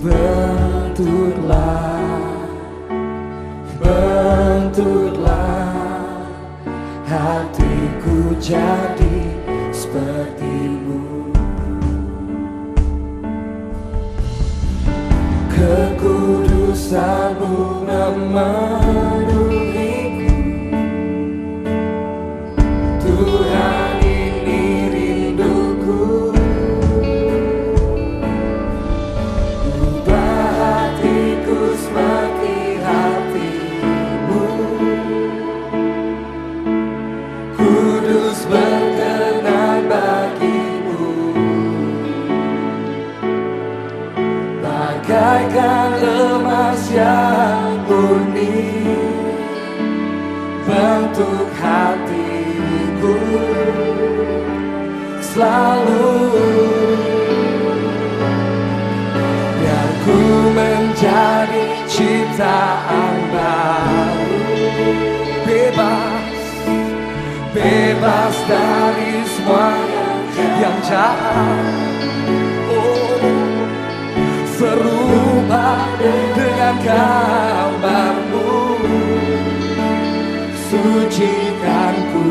Bentuklah hatiku jadi sepertimu. Kekudusanmu memenuhiku, Tuhan ini rinduku. Ubah hatiku seperti hatimu, kudus berkenan bagimu. Bagaikan emas yang murni, bentuk hatiku selalu. Biar ku menjadi ciptaan baru, bebas dari semua yang jahat. Serupa dengan gambarmu, sucikanku,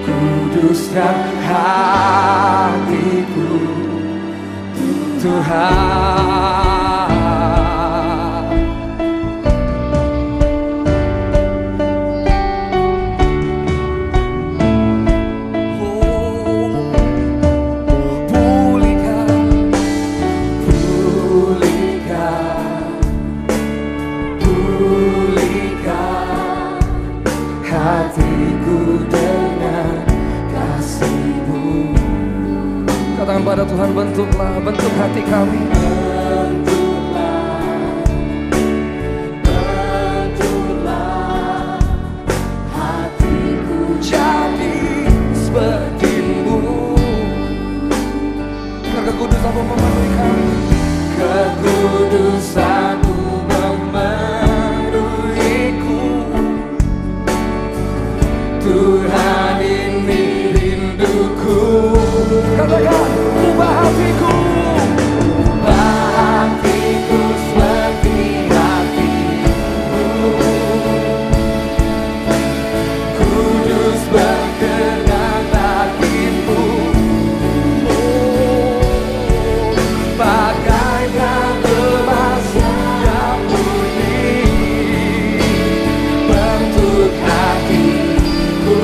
kuduskan hatiku, Tuhan. Katakan pada Tuhan, bentuk hati kami. Bentuklah hatiku jadi sepertimu. Karena kekudusanmu memenuhi kami. Kekudusanmu memenuhiku, Tuhan ini rinduku. Katakan, ubah hatiku, ubah hatiku seperti hatimu, kudus berkenan bagimu. Bagaikan emas yang murni, bentuk hatiku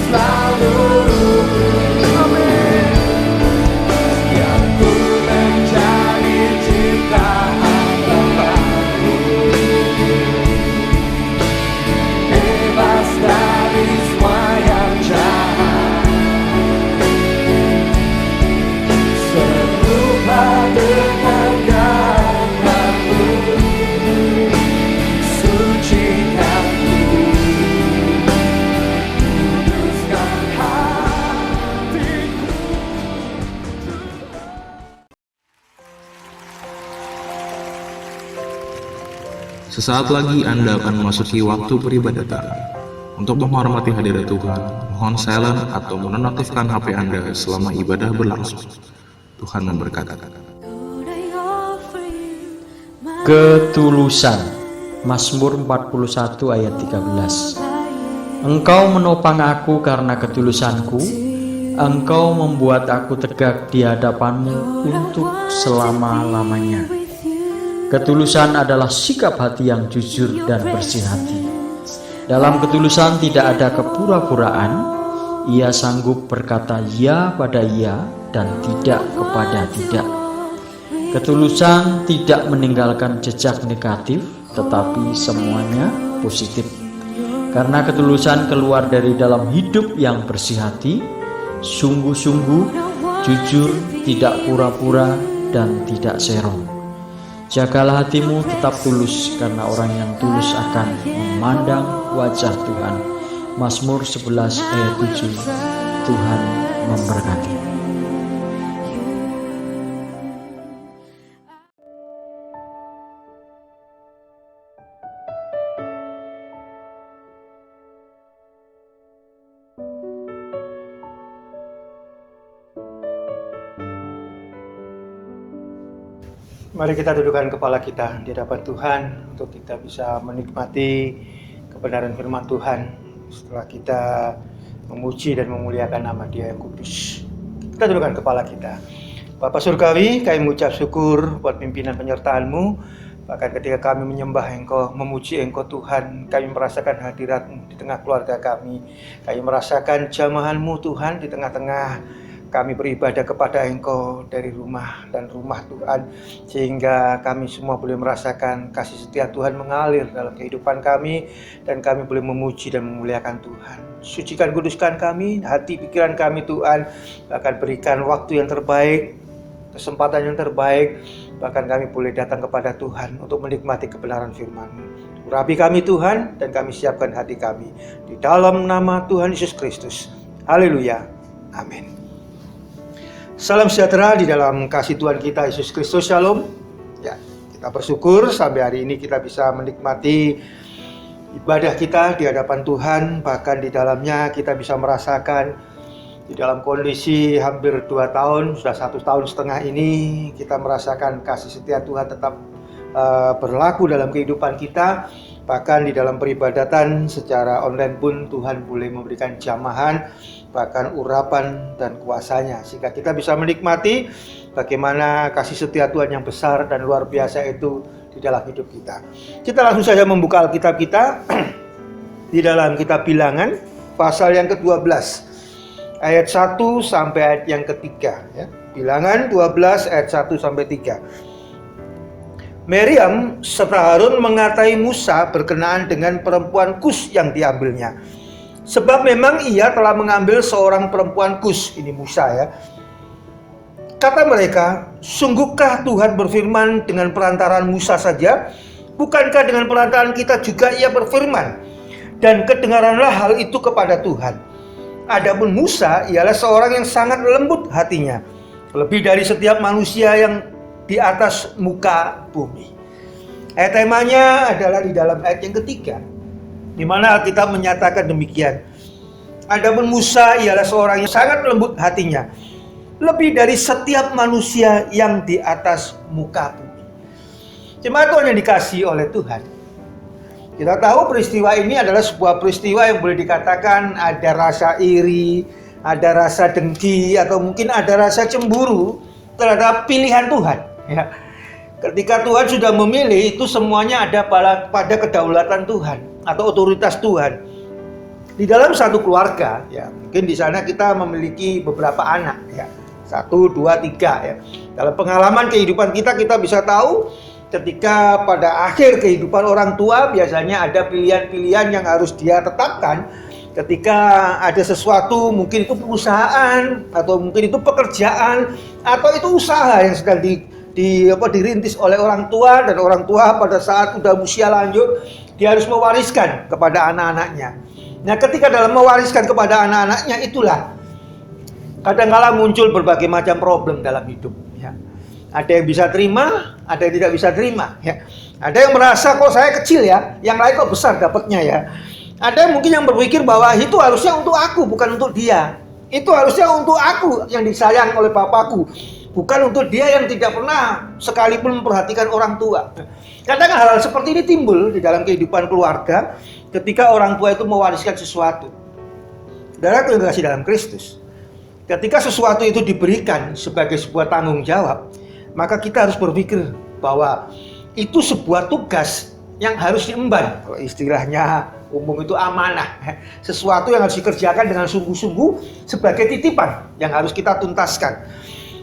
selalu. Sesaat lagi Anda akan memasuki waktu peribadatan. Untuk menghormati hadirat Tuhan, mohon silent atau menonaktifkan HP Anda selama ibadah berlangsung. Tuhan memberkati. Ketulusan. Mazmur 41 ayat 13. Engkau menopang aku karena ketulusanku, Engkau membuat aku tegak di hadapanmu untuk selama-lamanya. Ketulusan adalah sikap hati yang jujur dan bersih hati. Dalam ketulusan tidak ada kepura-puraan. Ia sanggup berkata ya pada ya dan tidak kepada tidak. Ketulusan tidak meninggalkan jejak negatif, tetapi semuanya positif. Karena ketulusan keluar dari dalam hidup yang bersih hati, sungguh-sungguh, jujur, tidak pura-pura, dan tidak serong. Jagalah hatimu tetap tulus, karena orang yang tulus akan memandang wajah Tuhan. Mazmur 11 ayat 7. Tuhan memberkati. Mari kita dudukkan kepala kita di hadapan Tuhan untuk kita bisa menikmati kebenaran firman Tuhan setelah kita memuji dan memuliakan nama Dia yang kudus. Kita dudukkan kepala kita. Bapa Surgawi, kami mengucap syukur buat pimpinan penyertaan-Mu. Bahkan ketika kami menyembah Engkau, memuji Engkau Tuhan, kami merasakan hadirat-Mu di tengah keluarga kami. Kami merasakan jamahan-Mu Tuhan di tengah-tengah kami beribadah kepada Engkau dari rumah dan rumah Tuhan, sehingga kami semua boleh merasakan kasih setia Tuhan mengalir dalam kehidupan kami, dan kami boleh memuji dan memuliakan Tuhan. Sucikan, kuduskan kami, hati pikiran kami Tuhan, bahkan berikan waktu yang terbaik, kesempatan yang terbaik, bahkan kami boleh datang kepada Tuhan untuk menikmati kebenaran firman-Mu. Urapi kami Tuhan, dan kami siapkan hati kami di dalam nama Tuhan Yesus Kristus. Haleluya. Amin. Salam sejahtera di dalam kasih Tuhan kita Yesus Kristus. Shalom. Ya, kita bersyukur sampai hari ini kita bisa menikmati ibadah kita di hadapan Tuhan. Bahkan di dalamnya kita bisa merasakan di dalam kondisi hampir 2 tahun, sudah 1,5 tahun ini, kita merasakan kasih setia Tuhan tetap berlaku dalam kehidupan kita. Bahkan di dalam peribadatan secara online pun Tuhan boleh memberikan jamahan, bahkan urapan dan kuasanya, sehingga kita bisa menikmati bagaimana kasih setia Tuhan yang besar dan luar biasa itu di dalam hidup kita. Kita langsung saja membuka Alkitab kita di dalam kitab Bilangan pasal yang ke-12 ayat 1 sampai ayat yang ketiga, ya. Bilangan 12 ayat 1 sampai 3. Miriam serta Harun mengatai Musa berkenaan dengan perempuan Kus yang diambilnya. Sebab memang ia telah mengambil seorang perempuan Kus, ini Musa ya. Kata mereka, sungguhkah Tuhan berfirman dengan perantaraan Musa saja? Bukankah dengan perantaraan kita juga ia berfirman? Dan kedengaranlah hal itu kepada Tuhan. Adapun Musa ialah seorang yang sangat lembut hatinya, lebih dari setiap manusia yang di atas muka bumi. Ayat temanya adalah di dalam ayat yang ketiga, di mana Alkitab menyatakan demikian. Adapun Musa ialah seorang yang sangat lembut hatinya, lebih dari setiap manusia yang di atas muka bumi. Jemaat Tuhan yang dikasihi oleh Tuhan, kita tahu peristiwa ini adalah sebuah peristiwa yang boleh dikatakan ada rasa iri, ada rasa dengki, atau mungkin ada rasa cemburu terhadap pilihan Tuhan. Ya. Ketika Tuhan sudah memilih, itu semuanya ada pada kedaulatan Tuhan atau otoritas Tuhan. Di dalam satu keluarga, ya, mungkin di sana kita memiliki beberapa anak, ya, 1, 2, 3, ya. Dalam pengalaman kehidupan kita bisa tahu ketika pada akhir kehidupan orang tua biasanya ada pilihan-pilihan yang harus dia tetapkan. Ketika ada sesuatu, mungkin itu perusahaan, atau mungkin itu pekerjaan, atau itu usaha yang sedang dirintis oleh orang tua, dan orang tua pada saat sudah usia lanjut, dia harus mewariskan kepada anak-anaknya. Nah, ketika dalam mewariskan kepada anak-anaknya itulah kadang-kala muncul berbagai macam problem dalam hidup. Ya. Ada yang bisa terima, ada yang tidak bisa terima. Ya. Ada yang merasa kok saya kecil ya, yang lain kok besar dapatnya ya. Ada mungkin yang berpikir bahwa itu harusnya untuk aku, bukan untuk dia. Itu harusnya untuk aku yang disayang oleh papaku, bukan untuk dia yang tidak pernah sekalipun memperhatikan orang tua. Kadang hal-hal seperti ini timbul di dalam kehidupan keluarga ketika orang tua itu mewariskan sesuatu. Saudaraku yang dikasihi dalam Kristus, ketika sesuatu itu diberikan sebagai sebuah tanggung jawab, maka kita harus berpikir bahwa itu sebuah tugas yang harus diemban. Kalau istilahnya umum itu amanah, sesuatu yang harus dikerjakan dengan sungguh-sungguh sebagai titipan yang harus kita tuntaskan.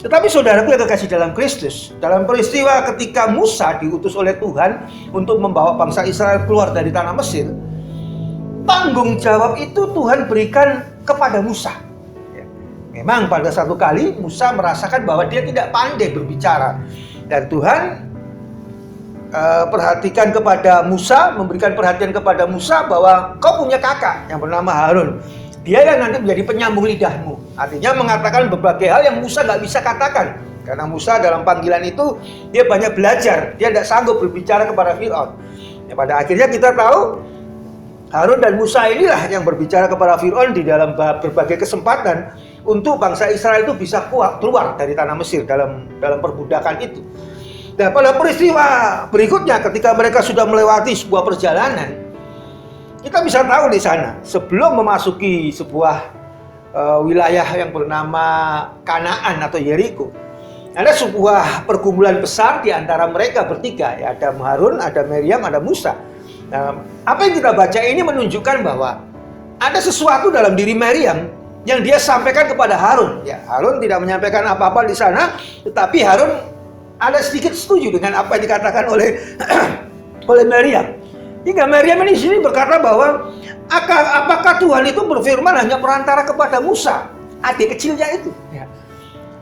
Tetapi saudaraku yang kekasih dalam Kristus, dalam peristiwa ketika Musa diutus oleh Tuhan untuk membawa bangsa Israel keluar dari tanah Mesir, tanggung jawab itu Tuhan berikan kepada Musa. Memang pada satu kali Musa merasakan bahwa dia tidak pandai berbicara, dan Tuhan perhatikan kepada Musa, memberikan perhatian kepada Musa bahwa kau punya kakak yang bernama Harun. Dia yang nanti menjadi penyambung lidahmu. Artinya mengatakan berbagai hal yang Musa gak bisa katakan. Karena Musa dalam panggilan itu dia banyak belajar. Dia tidak sanggup berbicara kepada Fir'aun. Ya, pada akhirnya kita tahu Harun dan Musa inilah yang berbicara kepada Fir'aun di dalam berbagai kesempatan untuk bangsa Israel itu bisa keluar dari tanah Mesir dalam perbudakan itu. Nah, pada peristiwa berikutnya ketika mereka sudah melewati sebuah perjalanan, kita bisa tahu di sana sebelum memasuki sebuah wilayah yang bernama Kanaan atau Yeriko, ada sebuah pergumulan besar di antara mereka bertiga, ya, ada Harun, ada Miriam, ada Musa. Nah, apa yang kita baca ini menunjukkan bahwa ada sesuatu dalam diri Miriam yang dia sampaikan kepada Harun. Ya, Harun tidak menyampaikan apa-apa di sana, tetapi Harun ada sedikit setuju dengan apa yang dikatakan oleh oleh Miriam. Hingga Miriam ini sini berkata bahwa apakah Tuhan itu berfirman hanya perantara kepada Musa, adik kecilnya itu? Ya.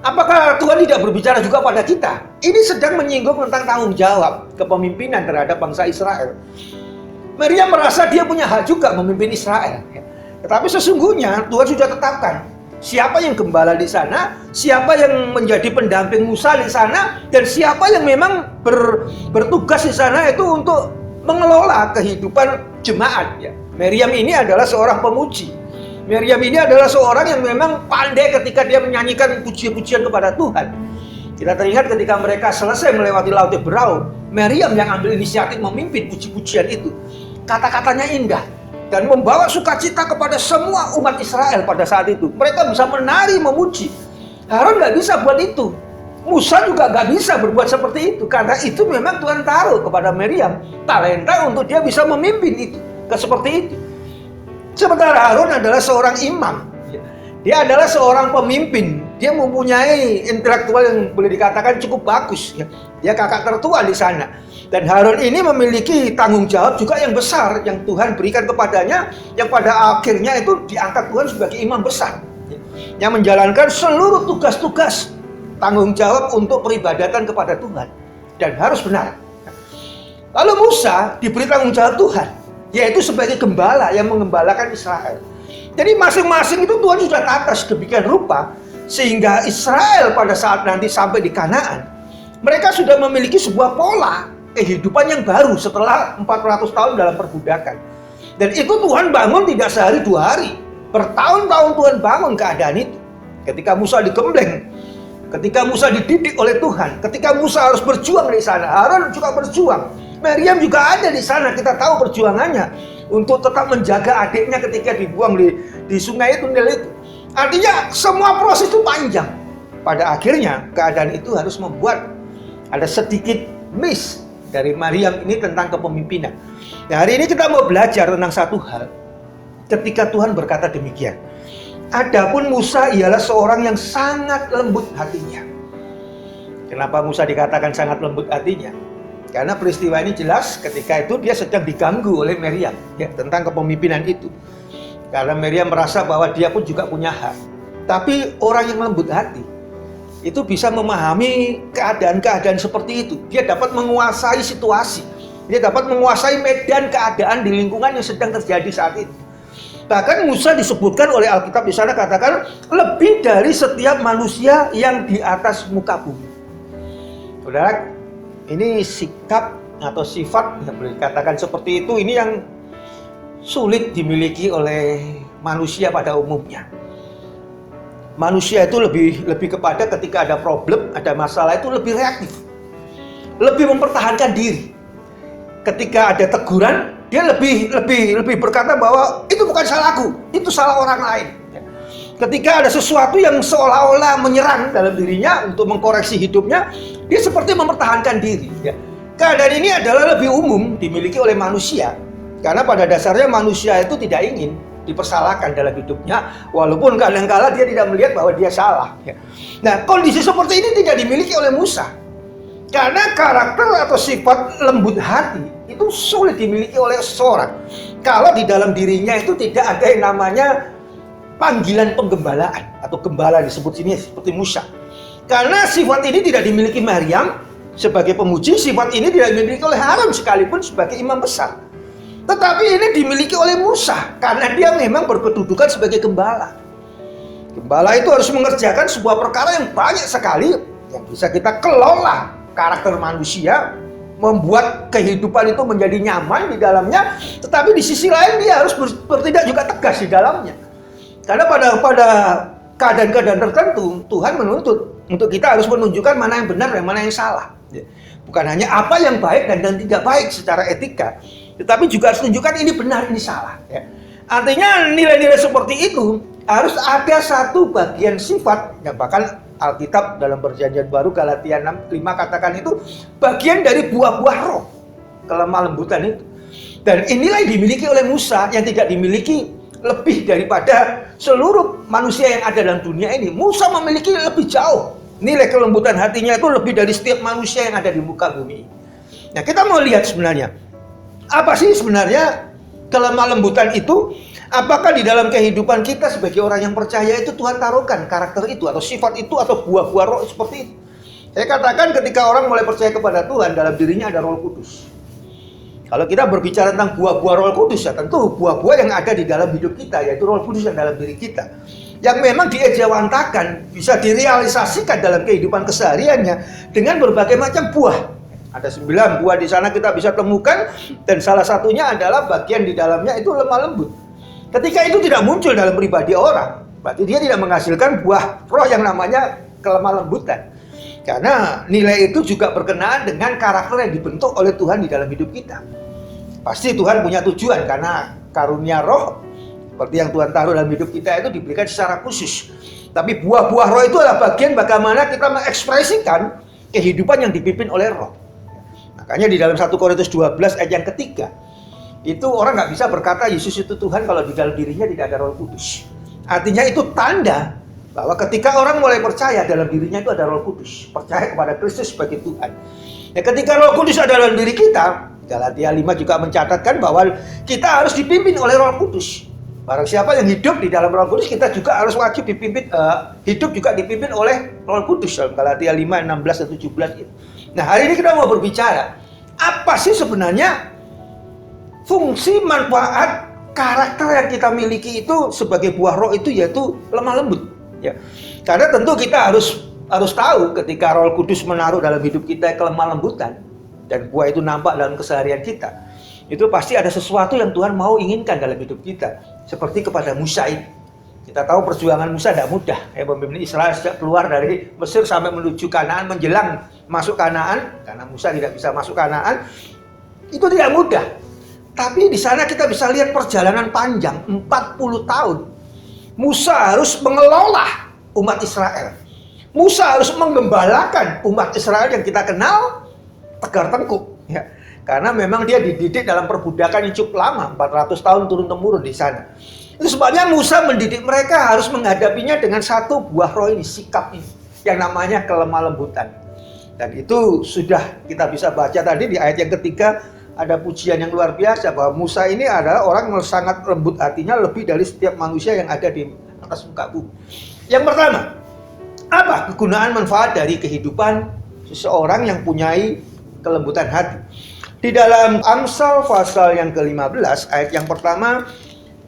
Apakah Tuhan tidak berbicara juga pada kita? Ini sedang menyinggung tentang tanggung jawab kepemimpinan terhadap bangsa Israel. Miriam merasa dia punya hak juga memimpin Israel. Ya. Tetapi sesungguhnya Tuhan sudah tetapkan siapa yang gembala di sana, siapa yang menjadi pendamping Musa di sana, dan siapa yang memang bertugas di sana itu untuk mengelola kehidupan jemaat. Ya. Miriam ini adalah seorang pemuji. Miriam ini adalah seorang yang memang pandai ketika dia menyanyikan puji-pujian kepada Tuhan. Kita teringat ketika mereka selesai melewati Laut Teberau, Miriam yang ambil inisiatif memimpin puji-pujian itu. Kata-katanya indah dan membawa sukacita kepada semua umat Israel pada saat itu. Mereka bisa menari, memuji. Harun nggak bisa buat itu. Musa juga nggak bisa berbuat seperti itu. Karena itu memang Tuhan taruh kepada Miriam talenta untuk dia bisa memimpin itu. Seperti itu. Sementara Harun adalah seorang imam. Dia adalah seorang pemimpin. Dia mempunyai intelektual yang boleh dikatakan cukup bagus. Dia kakak tertua di sana. Dan Harun ini memiliki tanggung jawab juga yang besar yang Tuhan berikan kepadanya, yang pada akhirnya itu diangkat Tuhan sebagai imam besar yang menjalankan seluruh tugas-tugas tanggung jawab untuk peribadatan kepada Tuhan dan harus benar. Lalu Musa diberi tanggung jawab Tuhan, yaitu sebagai gembala yang mengembalakan Israel. Jadi masing-masing itu Tuhan sudah tata sedemikian rupa sehingga Israel pada saat nanti sampai di Kanaan, mereka sudah memiliki sebuah pola kehidupan yang baru setelah 400 tahun dalam perbudakan. Dan itu Tuhan bangun tidak sehari dua hari. Bertahun-tahun Tuhan bangun keadaan itu. Ketika Musa digembleng, ketika Musa dididik oleh Tuhan, ketika Musa harus berjuang di sana, Harun juga berjuang. Miriam juga ada di sana, kita tahu perjuangannya untuk tetap menjaga adiknya ketika dibuang di sungai itu, Nil itu. Artinya semua proses itu panjang. Pada akhirnya keadaan itu harus membuat ada sedikit miss dari Miriam ini tentang kepemimpinan. Nah, hari ini kita mau belajar tentang satu hal. Ketika Tuhan berkata demikian, adapun Musa ialah seorang yang sangat lembut hatinya. Kenapa Musa dikatakan sangat lembut hatinya? Karena peristiwa ini jelas ketika itu dia sedang diganggu oleh Miriam ya, tentang kepemimpinan itu. Karena Miriam merasa bahwa dia pun juga punya hak. Tapi orang yang lembut hati itu bisa memahami keadaan-keadaan seperti itu. Dia dapat menguasai situasi. Dia dapat menguasai medan keadaan di lingkungan yang sedang terjadi saat itu. Bahkan Musa disebutkan oleh Alkitab di sana katakan lebih dari setiap manusia yang di atas muka bumi. Saudara, ini sikap atau sifat yang boleh dikatakan seperti itu, ini yang sulit dimiliki oleh manusia pada umumnya. Manusia itu lebih kepada ketika ada problem, ada masalah itu lebih reaktif, lebih mempertahankan diri. Ketika ada teguran, dia lebih berkata bahwa itu bukan salahku, itu salah orang lain. Ketika ada sesuatu yang seolah-olah menyerang dalam dirinya untuk mengkoreksi hidupnya, dia seperti mempertahankan diri. Keadaan ini adalah lebih umum dimiliki oleh manusia, karena pada dasarnya manusia itu tidak ingin dipersalahkan dalam hidupnya, walaupun kadang-kala dia tidak melihat bahwa dia salah. Nah, kondisi seperti ini tidak dimiliki oleh Musa, karena karakter atau sifat lembut hati itu sulit dimiliki oleh seseorang kalau di dalam dirinya itu tidak ada yang namanya panggilan penggembalaan atau gembala disebut sini seperti Musa. Karena sifat ini tidak dimiliki Miriam sebagai pemuji, sifat ini tidak dimiliki oleh Harun sekalipun sebagai imam besar. Tetapi ini dimiliki oleh Musa karena dia memang berkedudukan sebagai gembala. Gembala itu harus mengerjakan sebuah perkara yang banyak sekali yang bisa kita kelola karakter manusia, membuat kehidupan itu menjadi nyaman di dalamnya, tetapi di sisi lain dia harus bertindak juga tegas di dalamnya. Karena pada keadaan-keadaan tertentu Tuhan menuntut untuk kita harus menunjukkan mana yang benar dan mana yang salah. Bukan hanya apa yang baik dan tidak baik secara etika, tetapi juga harus tunjukkan ini benar, ini salah. Ya. Artinya nilai-nilai seperti itu harus ada satu bagian sifat, yang bahkan Alkitab dalam Perjanjian Baru Galatia 6:5 katakan itu bagian dari buah-buah roh, kelemah lembutan itu. Dan inilah yang dimiliki oleh Musa yang tidak dimiliki lebih daripada seluruh manusia yang ada dalam dunia ini. Musa memiliki lebih jauh. Nilai kelembutan hatinya itu lebih dari setiap manusia yang ada di muka bumi. Nah, kita mau lihat sebenarnya apa sih sebenarnya kelemah lembutan itu? Apakah di dalam kehidupan kita sebagai orang yang percaya itu Tuhan taruhkan karakter itu atau sifat itu atau buah-buah roh seperti itu? Saya katakan ketika orang mulai percaya kepada Tuhan, dalam dirinya ada Roh Kudus. Kalau kita berbicara tentang buah-buah Roh Kudus, ya tentu buah-buah yang ada di dalam hidup kita, yaitu Roh Kudus yang dalam diri kita, yang memang diejawantakan, bisa direalisasikan dalam kehidupan kesehariannya dengan berbagai macam buah. Ada 9 buah di sana kita bisa temukan, dan salah satunya adalah bagian di dalamnya itu lemah lembut. Ketika itu tidak muncul dalam pribadi orang, berarti dia tidak menghasilkan buah roh yang namanya kelemah lembutan. Karena nilai itu juga berkenaan dengan karakter yang dibentuk oleh Tuhan di dalam hidup kita. Pasti Tuhan punya tujuan, karena karunia roh seperti yang Tuhan taruh dalam hidup kita itu diberikan secara khusus. Tapi buah-buah roh itu adalah bagian bagaimana kita mengekspresikan kehidupan yang dipimpin oleh roh. Makanya di dalam 1 Korintus 12 ayat yang ketiga, itu orang nggak bisa berkata Yesus itu Tuhan kalau di dalam dirinya tidak ada Roh Kudus. Artinya itu tanda bahwa ketika orang mulai percaya dalam dirinya itu ada Roh Kudus, percaya kepada Kristus sebagai Tuhan. Ya, ketika Roh Kudus ada dalam diri kita, Galatia 5 juga mencatatkan bahwa kita harus dipimpin oleh Roh Kudus. Barang siapa yang hidup di dalam Roh Kudus, kita juga harus wajib dipimpin, hidup juga dipimpin oleh Roh Kudus dalam Galatia 5, 16 dan 17 itu. Nah, hari ini kita mau berbicara apa sih sebenarnya fungsi, manfaat, karakter yang kita miliki itu sebagai buah roh itu, yaitu lemah lembut. Ya. Karena tentu kita harus tahu ketika Roh Kudus menaruh dalam hidup kita kelemah lembutan dan buah itu nampak dalam keseharian kita, itu pasti ada sesuatu yang Tuhan mau inginkan dalam hidup kita. Seperti kepada Musa ini. Kita tahu perjuangan Musa tidak mudah. Memimpin Israel sejak keluar dari Mesir sampai menuju Kanaan, menjelang masuk Kanaan, karena Musa tidak bisa masuk Kanaan, itu tidak mudah. Tapi di sana kita bisa lihat perjalanan panjang 40 tahun. Musa harus mengelola umat Israel. Musa harus menggembalakan umat Israel yang kita kenal tegar tengkuk. Ya. Karena memang dia dididik dalam perbudakan yang cukup lama, 400 tahun turun-temurun di sana. Itu sebabnya Musa mendidik mereka harus menghadapinya dengan satu buah roh ini, sikap ini, yang namanya kelemah lembutan. Dan itu sudah kita bisa baca tadi di ayat yang ketiga, ada pujian yang luar biasa bahwa Musa ini adalah orang yang sangat lembut hatinya lebih dari setiap manusia yang ada di atas muka bumi. Yang pertama, apa kegunaan manfaat dari kehidupan seseorang yang punyai kelembutan hati? Di dalam Amsal pasal yang ke-15 ayat yang pertama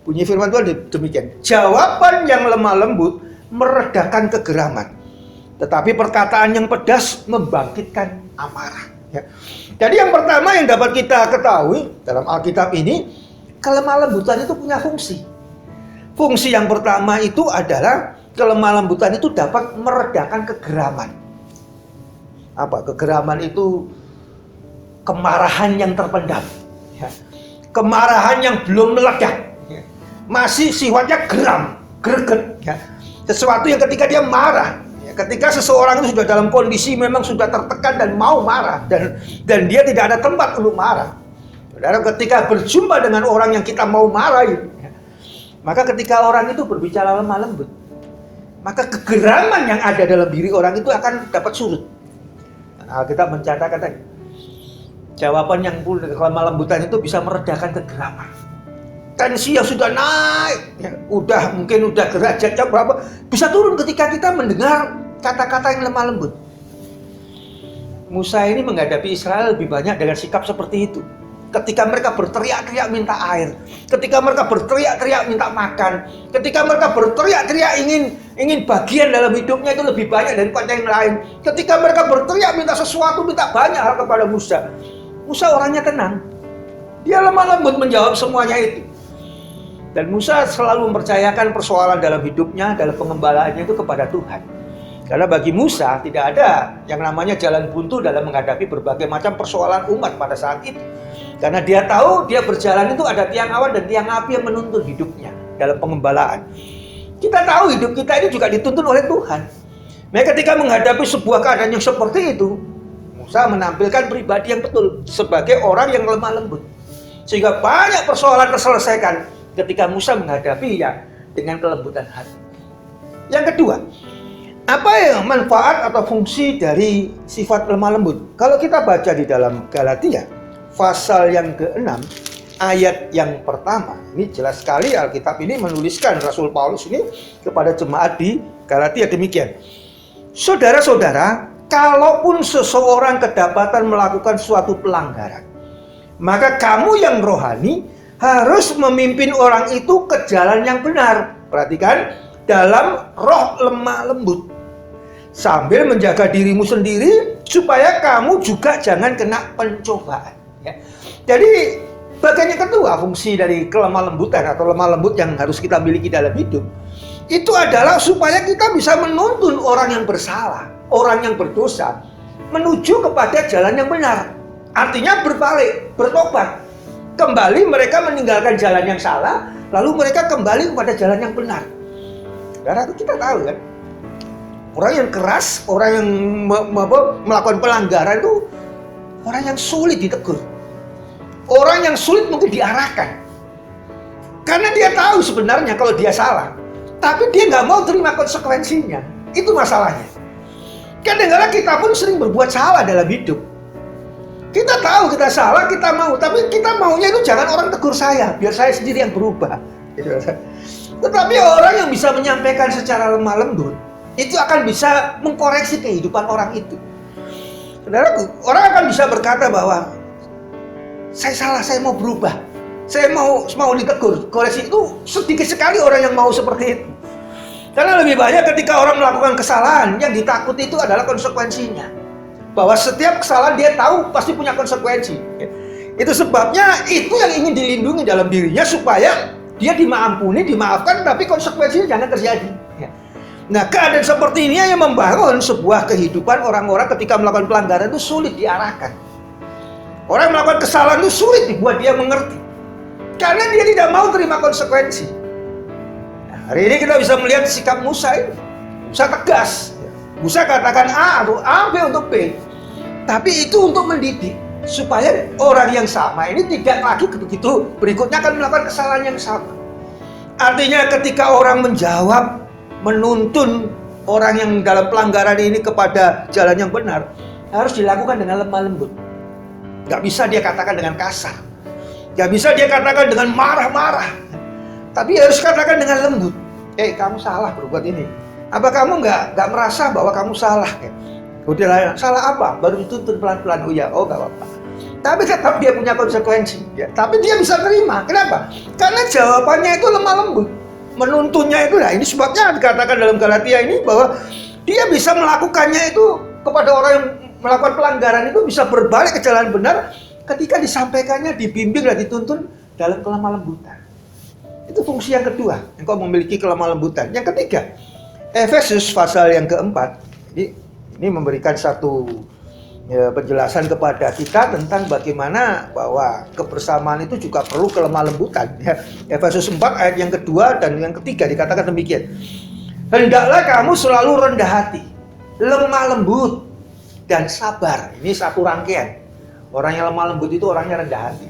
bunyi firman Tuhan demikian. Jawaban yang lemah lembut meredakan kegeraman, tetapi perkataan yang pedas membangkitkan amarah. Ya. Jadi yang pertama yang dapat kita ketahui dalam Alkitab ini, kelemah lembutan itu punya fungsi. Fungsi yang pertama itu adalah kelemah lembutan itu dapat meredakan kegeraman. Apa? Kegeraman itu kemarahan yang terpendam, ya. Kemarahan yang belum meledak, ya. Masih sifatnya geram, greget, ya. Sesuatu yang ketika dia marah, ya. Ketika seseorang itu sudah dalam kondisi memang sudah tertekan dan mau marah, dan dia tidak ada tempat untuk marah. Saudara, ketika berjumpa dengan orang yang kita mau marahin, ya, maka ketika orang itu berbicara lemah lembut, maka kegeraman yang ada dalam diri orang itu akan dapat surut. Alkitab mencatatkan tadi, jawaban yang kelemah lembutan itu bisa meredakan kegeraman. Tensi yang sudah naik, ya, mungkin udah derajatnya berapa, bisa turun ketika kita mendengar kata-kata yang lemah lembut. Musa ini menghadapi Israel lebih banyak dengan sikap seperti itu. Ketika mereka berteriak-teriak minta air, ketika mereka berteriak-teriak minta makan, ketika mereka berteriak-teriak ingin bagian dalam hidupnya itu lebih banyak daripada yang lain, ketika mereka berteriak minta sesuatu, minta banyak hal kepada Musa. Musa orangnya tenang, dia lemah lembut menjawab semuanya itu. Dan Musa selalu mempercayakan persoalan dalam hidupnya, dalam pengembalaannya itu kepada Tuhan. Karena bagi Musa tidak ada yang namanya jalan buntu dalam menghadapi berbagai macam persoalan umat pada saat itu. Karena dia tahu dia berjalan itu ada tiang awan dan tiang api yang menuntun hidupnya dalam pengembalaan. Kita tahu hidup kita ini juga dituntun oleh Tuhan. Nah, ketika menghadapi sebuah keadaan yang seperti itu, Musa menampilkan pribadi yang betul sebagai orang yang lemah lembut. Sehingga banyak persoalan terselesaikan ketika Musa menghadapinya dengan kelembutan hati. Yang kedua, apa yang manfaat atau fungsi dari sifat lemah lembut? Kalau kita baca di dalam Galatia, pasal yang ke-6, ayat yang pertama, ini jelas sekali Alkitab ini menuliskan Rasul Paulus ini kepada jemaat di Galatia demikian. Saudara-saudara, kalaupun seseorang kedapatan melakukan suatu pelanggaran, maka kamu yang rohani harus memimpin orang itu ke jalan yang benar. Perhatikan, dalam roh lemah lembut, sambil menjaga dirimu sendiri supaya kamu juga jangan kena pencobaan. Ya. Jadi bagian yang kedua fungsi dari kelemah lembutan atau lemah lembut yang harus kita miliki dalam hidup itu adalah supaya kita bisa menuntun orang yang bersalah, orang yang berdosa menuju kepada jalan yang benar. Artinya berbalik, bertobat. Kembali mereka meninggalkan jalan yang salah, lalu mereka kembali kepada jalan yang benar. Saudara, kita tahu kan, orang yang keras, orang yang melakukan pelanggaran itu orang yang sulit ditegur. Orang yang sulit mungkin diarahkan. Karena dia tahu sebenarnya kalau dia salah. Tapi dia nggak mau terima konsekuensinya. Itu masalahnya. Kadang-kadang kita pun sering berbuat salah dalam hidup. Kita tahu kita salah, kita mau. Tapi kita maunya itu jangan orang tegur saya, biar saya sendiri yang berubah. Tetapi orang yang bisa menyampaikan secara lemah lembut, itu akan bisa mengkoreksi kehidupan orang itu. Saudaraku, orang akan bisa berkata bahwa saya salah, saya mau berubah, saya mau ditegur. Koreksi itu sedikit sekali orang yang mau seperti itu. Karena lebih banyak ketika orang melakukan kesalahan, yang ditakuti itu adalah konsekuensinya. Bahwa setiap kesalahan dia tahu pasti punya konsekuensi. Itu sebabnya itu yang ingin dilindungi dalam dirinya supaya dia dimampuni, dimaafkan, tapi konsekuensinya jangan terjadi. Nah, keadaan seperti ini yang membangun sebuah kehidupan orang-orang ketika melakukan pelanggaran itu sulit diarahkan. Orang yang melakukan kesalahan itu sulit dibuat dia mengerti. Karena dia tidak mau terima konsekuensi. Nah, hari ini kita bisa melihat sikap Musa ini. Musa tegas. Musa katakan A atau A, B untuk B. Tapi itu untuk mendidik. Supaya orang yang sama ini tidak lagi begitu berikutnya akan melakukan kesalahan yang sama. Artinya ketika orang menjawab, menuntun orang yang dalam pelanggaran ini kepada jalan yang benar, harus dilakukan dengan lemah lembut. Gak bisa dia katakan dengan kasar, gak bisa dia katakan dengan marah-marah, tapi harus katakan dengan lembut. Kamu salah berbuat ini. Apa kamu gak merasa bahwa kamu salah? Udah, salah apa? Baru dituntun pelan-pelan. Oh ya, oh gak apa-apa. Tapi tetap dia punya konsekuensi. Ya. Tapi dia bisa terima. Kenapa? Karena jawabannya itu lemah lembut. Menuntunnya itu, nah ini sebabnya dikatakan dalam Galatia ini bahwa dia bisa melakukannya itu kepada orang yang melakukan pelanggaran itu bisa berbalik ke jalan benar ketika disampaikannya, dibimbing dan dituntun dalam kelemah lembutan. Itu fungsi yang kedua, engkau memiliki kelemah lembutan. Yang ketiga, Efesus pasal yang keempat, ini memberikan satu penjelasan kepada kita tentang bagaimana bahwa kebersamaan itu juga perlu kelemah lembutan. Efesus 4 ayat yang kedua dan yang ketiga dikatakan demikian. Hendaklah kamu selalu rendah hati, lemah lembut, dan sabar. Ini satu rangkaian. Orang yang lemah lembut itu orangnya rendah hati.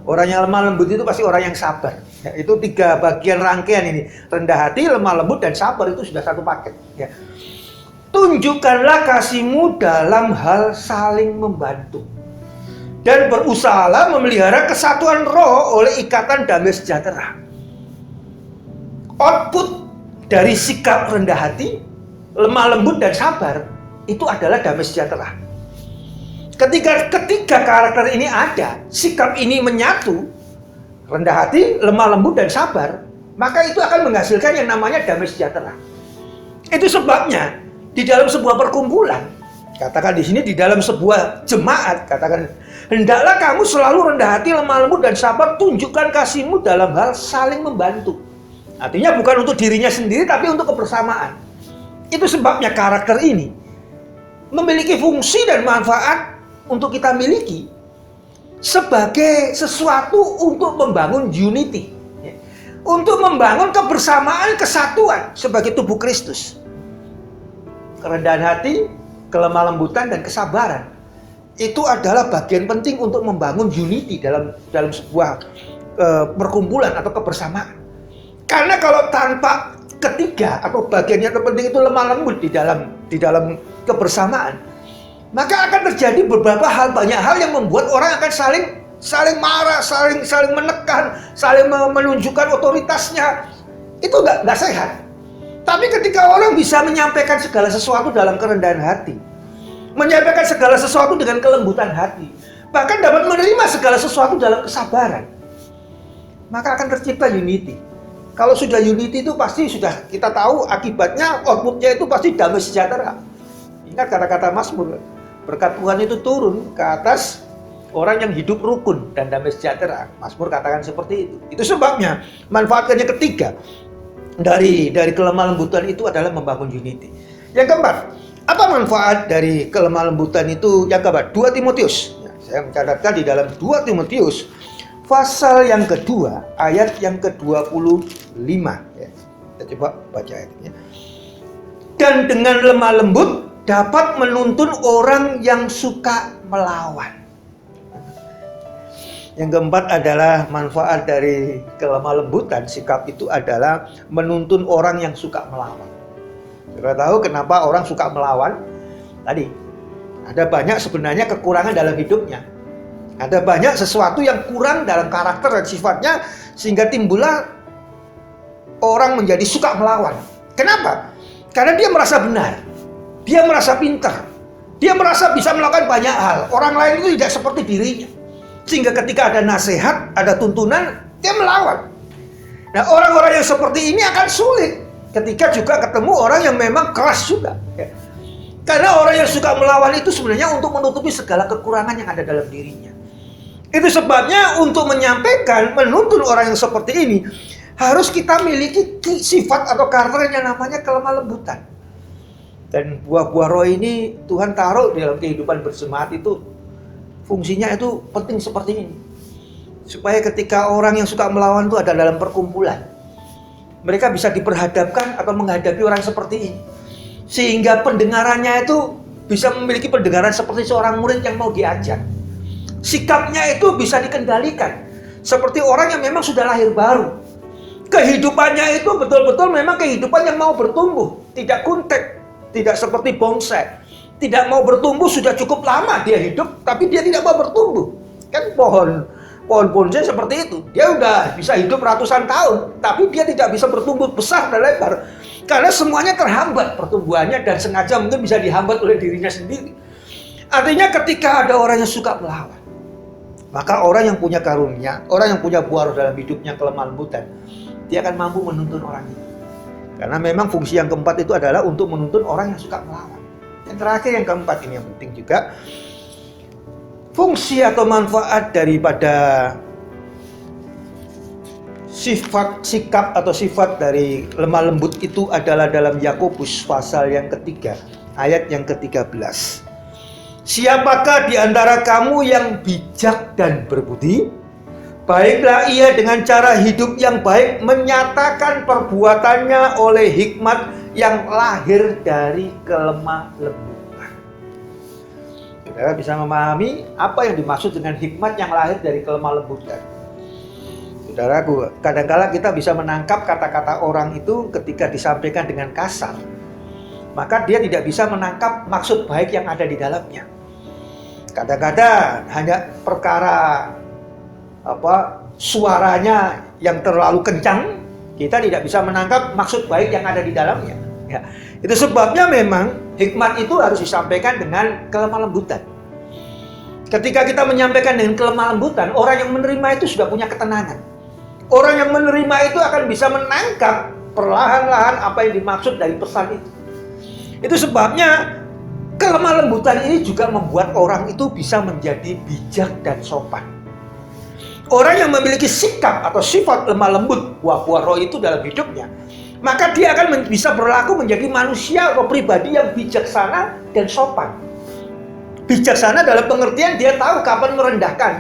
Orang yang lemah lembut itu pasti orang yang sabar. Itu tiga bagian rangkaian ini. Rendah hati, lemah lembut, dan sabar itu sudah satu paket. Tunjukkanlah kasihmu dalam hal saling membantu. Dan berusahalah memelihara kesatuan roh oleh ikatan damai sejahtera. Output dari sikap rendah hati, lemah lembut, dan sabar itu adalah damai sejahtera. Ketika karakter ini ada, sikap ini menyatu, rendah hati, lemah lembut, dan sabar, maka itu akan menghasilkan yang namanya damai sejahtera. Itu sebabnya di dalam sebuah perkumpulan, katakan di sini di dalam sebuah jemaat, katakan hendaklah kamu selalu rendah hati, lemah lembut, dan sabar, tunjukkan kasihmu dalam hal saling membantu. Artinya bukan untuk dirinya sendiri, tapi untuk kebersamaan. Itu sebabnya karakter ini memiliki fungsi dan manfaat untuk kita miliki sebagai sesuatu untuk membangun unity, untuk membangun kebersamaan, kesatuan sebagai tubuh Kristus. Kerendahan hati, kelemah lembutan, dan kesabaran itu adalah bagian penting untuk membangun unity dalam sebuah perkumpulan atau kebersamaan. Karena kalau tanpa ketiga atau bagian yang terpenting itu lemah lembut di dalam kebersamaan, maka akan terjadi banyak hal yang membuat orang akan saling marah, saling menekan, saling menunjukkan otoritasnya. Itu nggak sehat. Tapi ketika orang bisa menyampaikan segala sesuatu dalam kerendahan hati, menyampaikan segala sesuatu dengan kelembutan hati, bahkan dapat menerima segala sesuatu dalam kesabaran, maka akan tercipta unity. Kalau sudah unity itu pasti sudah kita tahu akibatnya, outputnya itu pasti damai sejahtera. Ingat kata-kata Mazmur, berkat Tuhan itu turun ke atas orang yang hidup rukun dan damai sejahtera. Mazmur katakan seperti itu. Itu sebabnya manfaatnya ketiga dari kelemah lembutan itu adalah membangun unity. Yang keempat, apa manfaat dari kelemah lembutan itu? Yang keempat, 2 Timotius. Saya mencatatkan di dalam 2 Timotius pasal yang kedua, ayat yang ke-25. Ya, kita coba baca ayatnya. Dan dengan lemah lembut dapat menuntun orang yang suka melawan. Yang keempat adalah manfaat dari kelemah lembutan, sikap itu adalah menuntun orang yang suka melawan. Kita tahu kenapa orang suka melawan? Tadi, ada banyak sebenarnya kekurangan dalam hidupnya. Ada banyak sesuatu yang kurang dalam karakter dan sifatnya, sehingga timbullah orang menjadi suka melawan. Kenapa? Karena dia merasa benar, dia merasa pintar, dia merasa bisa melakukan banyak hal. Orang lain itu tidak seperti dirinya, sehingga ketika ada nasihat, ada tuntunan, dia melawan. Nah, orang-orang yang seperti ini akan sulit ketika juga ketemu orang yang memang keras juga. Karena orang yang suka melawan itu sebenarnya untuk menutupi segala kekurangan yang ada dalam dirinya. Itu sebabnya untuk menyampaikan, menuntun orang yang seperti ini, harus kita miliki sifat atau karakter yang namanya kelemah lembutan. Dan buah-buah roh ini Tuhan taruh di dalam kehidupan berjemaat itu, fungsinya itu penting seperti ini. Supaya ketika orang yang suka melawan itu ada dalam perkumpulan, mereka bisa diperhadapkan atau menghadapi orang seperti ini. Sehingga pendengarannya itu bisa memiliki pendengaran seperti seorang murid yang mau diajak. Sikapnya itu bisa dikendalikan seperti orang yang memang sudah lahir baru. Kehidupannya itu betul-betul memang kehidupan yang mau bertumbuh, tidak kuntek, tidak seperti bonsai. Tidak mau bertumbuh, sudah cukup lama dia hidup tapi dia tidak mau bertumbuh. Kan pohon bonsai seperti itu. Dia udah bisa hidup ratusan tahun tapi dia tidak bisa bertumbuh besar dan lebar. Karena semuanya terhambat pertumbuhannya dan sengaja mungkin bisa dihambat oleh dirinya sendiri. Artinya ketika ada orang yang suka melawan, maka orang yang punya karunia, orang yang punya buah roh dalam hidupnya kelemah lembutan, dia akan mampu menuntun orang itu. Karena memang fungsi yang keempat itu adalah untuk menuntun orang yang suka melawan. Yang terakhir, yang keempat ini yang penting juga, fungsi atau manfaat daripada sikap atau sifat dari lemah lembut itu adalah dalam Yakobus pasal yang ketiga, ayat yang ke-13. Siapakah di antara kamu yang bijak dan berbudi? Baiklah ia dengan cara hidup yang baik menyatakan perbuatannya oleh hikmat yang lahir dari kelemah lembutan. Saudara bisa memahami apa yang dimaksud dengan hikmat yang lahir dari kelemah lembutan. Saudaraku, kadang-kala kita bisa menangkap kata-kata orang itu ketika disampaikan dengan kasar, maka dia tidak bisa menangkap maksud baik yang ada di dalamnya. Kadang-kadang hanya perkara suaranya yang terlalu kencang, kita tidak bisa menangkap maksud baik yang ada di dalamnya. Ya, itu sebabnya memang hikmat itu harus disampaikan dengan kelemah lembutan. Ketika kita menyampaikan dengan kelemah lembutan, orang yang menerima itu sudah punya ketenangan. Orang yang menerima itu akan bisa menangkap perlahan-lahan apa yang dimaksud dari pesan itu. Itu sebabnya kelemah lembutan ini juga membuat orang itu bisa menjadi bijak dan sopan. Orang yang memiliki sikap atau sifat lemah lembut, buah-buah roh itu dalam hidupnya, maka dia akan bisa berlaku menjadi manusia atau pribadi yang bijaksana dan sopan. Bijaksana dalam pengertian dia tahu kapan merendahkan,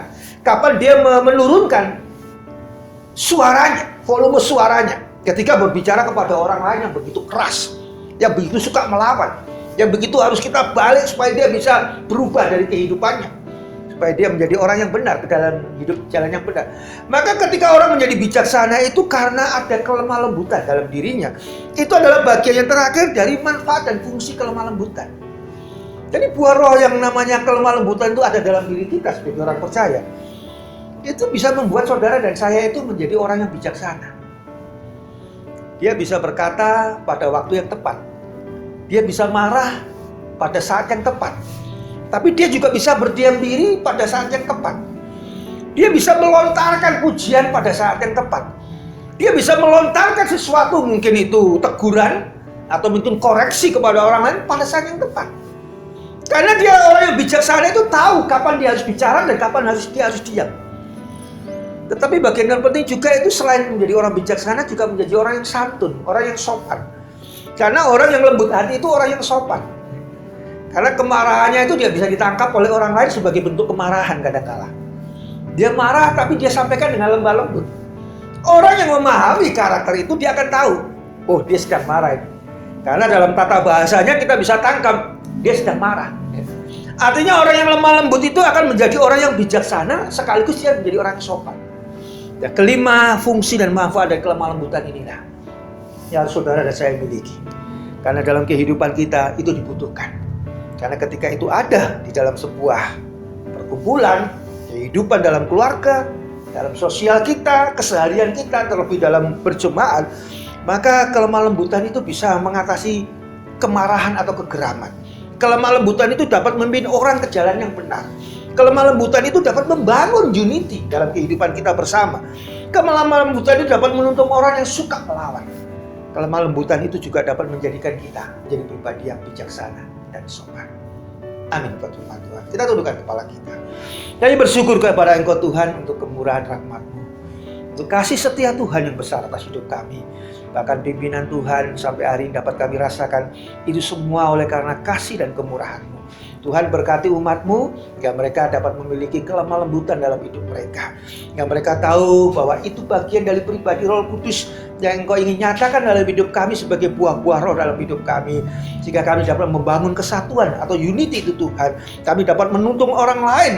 kapan dia menurunkan suaranya, volume suaranya ketika berbicara kepada orang lain yang begitu keras, yang begitu suka melawan, yang begitu harus kita balik supaya dia bisa berubah dari kehidupannya, supaya dia menjadi orang yang benar ke dalam hidup jalan yang benar. Maka ketika orang menjadi bijaksana itu karena ada kelemah lembutan dalam dirinya. Itu adalah bagian yang terakhir dari manfaat dan fungsi kelemah lembutan. Jadi buah roh yang namanya kelemah lembutan itu ada dalam diri kita sebagai orang percaya. Itu bisa membuat saudara dan saya itu menjadi orang yang bijaksana. Dia bisa berkata pada waktu yang tepat. Dia bisa marah pada saat yang tepat. Tapi dia juga bisa berdiam diri pada saat yang tepat. Dia bisa melontarkan pujian pada saat yang tepat. Dia bisa melontarkan sesuatu, mungkin itu teguran atau mungkin koreksi kepada orang lain pada saat yang tepat. Karena dia orang yang bijaksana itu tahu kapan dia harus bicara dan kapan dia harus diam. Tetapi bagian yang penting juga itu selain menjadi orang bijaksana juga menjadi orang yang santun, orang yang sopan. Karena orang yang lembut hati itu orang yang sopan. Karena kemarahannya itu dia bisa ditangkap oleh orang lain sebagai bentuk kemarahan kadang-kala. Dia marah tapi dia sampaikan dengan lemah lembut. Orang yang memahami karakter itu dia akan tahu, oh dia sedang marah ini. Karena dalam tata bahasanya kita bisa tangkap dia sedang marah. Artinya orang yang lemah lembut itu akan menjadi orang yang bijaksana sekaligus dia menjadi orang yang sopan. Dan kelima, fungsi dan manfaat dari kelemah lembutan inilah yang saudara dan saya miliki. Karena dalam kehidupan kita itu dibutuhkan. Karena ketika itu ada di dalam sebuah perkumpulan, kehidupan dalam keluarga, dalam sosial kita, keseharian kita, terlebih dalam berjemaat, maka kelemah lembutan itu bisa mengatasi kemarahan atau kegeraman. Kelemah lembutan itu dapat memimpin orang ke jalan yang benar. Kelemah lembutan itu dapat membangun unity dalam kehidupan kita bersama. Kelemah lembutan itu dapat menuntun orang yang suka melawan. Kelemah lembutan itu juga dapat menjadikan kita menjadi pribadi yang bijaksana dan sopan. Amin buat firman Tuhan. Kita tundukkan kepala kita. Kami bersyukur kepada Engkau Tuhan untuk kemurahan rahmat-Mu, untuk kasih setia Tuhan yang besar atas hidup kami. Bahkan pimpinan Tuhan sampai hari ini dapat kami rasakan itu semua oleh karena kasih dan kemurahan-Mu. Tuhan berkati umat-Mu, hingga mereka dapat memiliki kelemah lembutan dalam hidup mereka. Hingga mereka tahu bahwa itu bagian dari pribadi Roh Kudus yang Engkau ingin nyatakan dalam hidup kami sebagai buah-buah roh dalam hidup kami. Sehingga kami dapat membangun kesatuan atau unity itu Tuhan. Kami dapat menuntun orang lain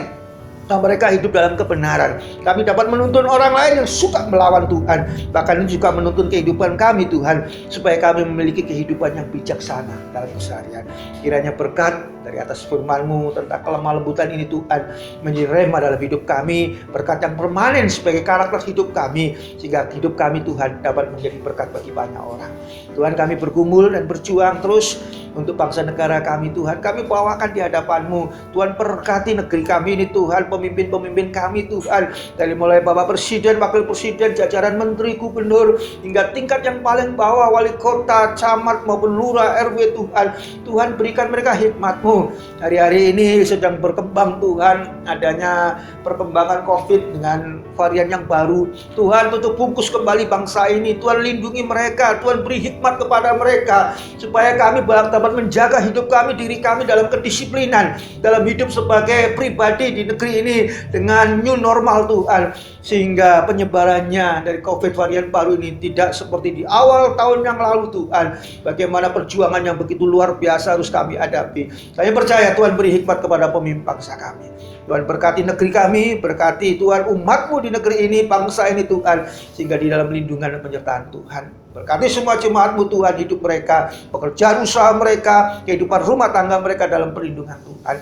dan mereka hidup dalam kebenaran. Kami dapat menuntun orang lain yang suka melawan Tuhan. Bahkan ini juga menuntun kehidupan kami Tuhan, supaya kami memiliki kehidupan yang bijaksana dalam keseharian. Kiranya berkat dari atas firman-Mu tentang kelemah lembutan ini Tuhan menjadi rema dalam hidup kami, berkat yang permanen sebagai karakter hidup kami, sehingga hidup kami Tuhan dapat menjadi berkat bagi banyak orang. Tuhan, kami bergumul dan berjuang terus untuk bangsa negara kami Tuhan. Kami bawakan di hadapan-Mu. Tuhan, berkati negeri kami ini Tuhan, pemimpin-pemimpin kami Tuhan, dari mulai Bapak Presiden, Wakil Presiden, jajaran Menteri, Gubernur, hingga tingkat yang paling bawah, wali kota, camat maupun lurah, RW Tuhan. Tuhan, berikan mereka hikmat-Mu. Hari-hari ini sedang berkembang Tuhan, adanya perkembangan COVID dengan varian yang baru. Tuhan, tutup bungkus kembali bangsa ini. Tuhan, lindungi mereka. Tuhan, beri hikmat kepada mereka, supaya kami dapat menjaga hidup kami, diri kami dalam kedisiplinan, dalam hidup sebagai pribadi di negeri ini dengan new normal Tuhan, sehingga penyebarannya dari COVID varian baru ini tidak seperti di awal tahun yang lalu Tuhan. Bagaimana perjuangan yang begitu luar biasa harus kami hadapi. Saya percaya Tuhan beri hikmat kepada pemimpin bangsa kami. Tuhan, berkati negeri kami, berkati Tuhan umat-Mu di negeri ini, bangsa ini Tuhan, sehingga di dalam lindungan dan penyertaan Tuhan. Berkati semua jemaat-Mu Tuhan, hidup mereka, pekerjaan usaha mereka, kehidupan rumah tangga mereka dalam perlindungan Tuhan.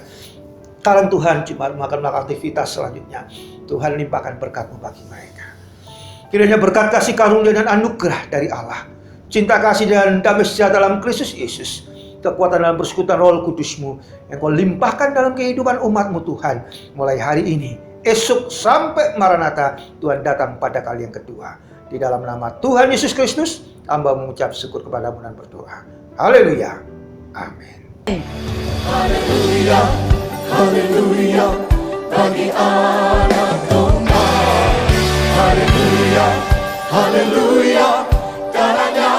Kalian Tuhan, jemaat-Mu akan melakukan aktivitas selanjutnya. Tuhan, limpahkan berkat-Mu bagi mereka. Kiranya berkat, kasih karunia dan anugerah dari Allah, cinta kasih dan damai sejahtera dalam Kristus Yesus, kekuatan dalam persekutuan Roh Kudus-Mu yang Kau limpahkan dalam kehidupan umat-Mu Tuhan, mulai hari ini, esok sampai Maranatha, Tuhan datang pada kali yang kedua. Di dalam nama Tuhan Yesus Kristus, hamba mengucap syukur kepada-Mu dan berdoa. Haleluya. Amin. Haleluya, haleluya, bagi anak domba. Haleluya, haleluya, darahnya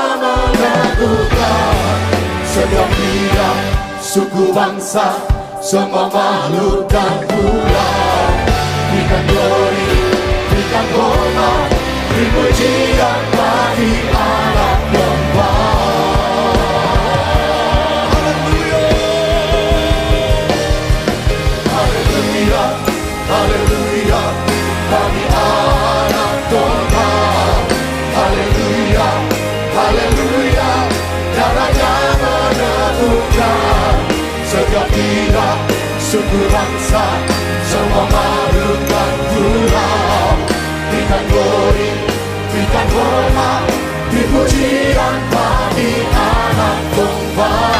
setiap pihak, suku bangsa, semua makhluk dan pulau. Berikan glory, berikan hormat, beri pujian bagi Anak Domba. Haleluya, haleluya, bagi Anak Domba. Haleluya, haleluya, darahnya menentukan setiap pihak, suku bangsa, semua makhluk dan pulau. Berikan glory, berikan hormat, beri pujian bagi Anak Domba.